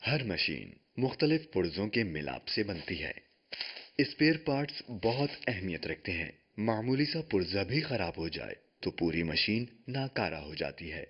ہر machine مختلف پرزوں کے ملاپ سے بنتی ہے۔ اسپیئر پارٹس بہت اہمیت رکھتے ہیں۔ معمولی سا پرزہ بھی خراب ہو جائے تو پوری مشین ناکارہ ہو جاتی ہے۔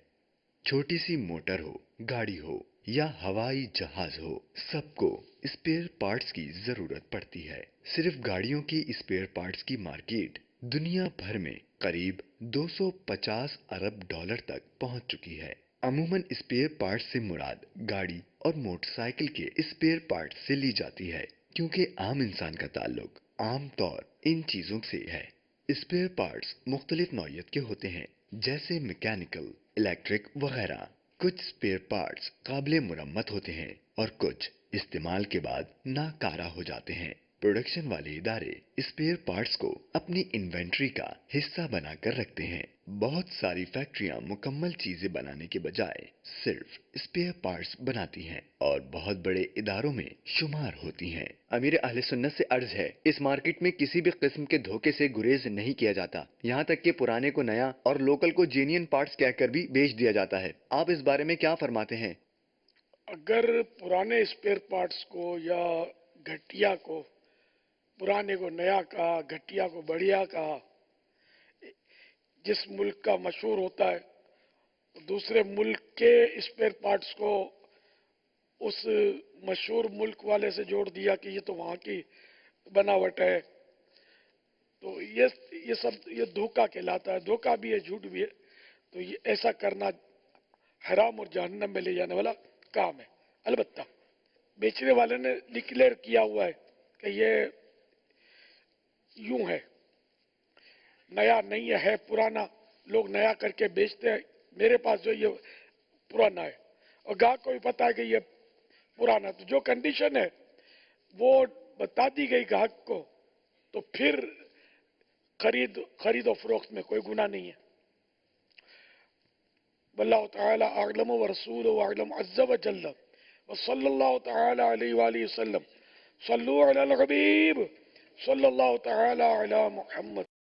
چھوٹی سی موٹر ہو، گاڑی ہو یا ہوائی جہاز ہو، سب کو اسپیئر پارٹس کی ضرورت پڑتی ہے۔ صرف گاڑیوں کی اسپیئر پارٹس کی مارکیٹ دنیا بھر میں قریب 250 ارب ڈالر تک پہنچ چکی ہے۔ عموماً اسپیئر پارٹس سے مراد گاڑی اور موٹر سائیکل کے اسپیئر پارٹس سے لی جاتی ہے، کیونکہ عام انسان کا تعلق عام طور ان چیزوں سے ہے۔ اسپیئر پارٹس مختلف نوعیت کے ہوتے ہیں، جیسے میکینیکل، الیکٹرک وغیرہ۔ کچھ اسپیئر پارٹس قابل مرمت ہوتے ہیں اور کچھ استعمال کے بعد ناکارہ ہو جاتے ہیں۔ پروڈکشن والے ادارے اسپیئر پارٹس کو اپنی انوینٹری کا حصہ بنا کر رکھتے ہیں۔ بہت ساری فیکٹریاں مکمل چیزیں بنانے کے بجائے صرف اسپیئر پارٹس بناتی ہیں اور بہت بڑے اداروں میں شمار ہوتی ہیں۔ امیر اہل سنت سے عرض ہے، اس مارکیٹ میں کسی بھی قسم کے دھوکے سے گریز نہیں کیا جاتا، یہاں تک کہ پرانے کو نیا اور لوکل کو جینین پارٹس کہہ کر بھی بیچ دیا جاتا ہے۔ آپ اس بارے میں کیا فرماتے ہیں؟ اگر پرانے اسپیئر پارٹس کو یا گھٹیا کو، پرانے کو نیا کہا، گھٹیا کو بڑھیا کہا، جس ملک کا مشہور ہوتا ہے دوسرے ملک کے اسپیئر پارٹس کو اس مشہور ملک والے سے جوڑ دیا کہ یہ تو وہاں کی بناوٹ ہے، تو یہ دھوکہ کہلاتا ہے۔ دھوکہ بھی ہے، جھوٹ بھی ہے، تو یہ ایسا کرنا حرام اور جہنم میں لے جانے والا کام ہے۔ البتہ بیچنے والے نے ڈکلیئر کیا ہوا ہے کہ یہ یوں ہے، نیا نہیں ہے، پرانا لوگ نیا کر کے بیچتے ہیں، میرے پاس جو یہ پرانا ہے، اور گاہک کو بھی پتا ہے کہ یہ پرانا، تو جو کنڈیشن ہے وہ بتا دی گئی گاہک کو، تو پھر خرید و فروخت میں کوئی گناہ نہیں ہے۔ واللہ تعالی اعلم ورسولہ اعلم عز وجل، وصلی اللہ تعالی علیہ وآلہ وسلم۔ صلو علی الحبیب صلی اللہ تعالی علی محمد۔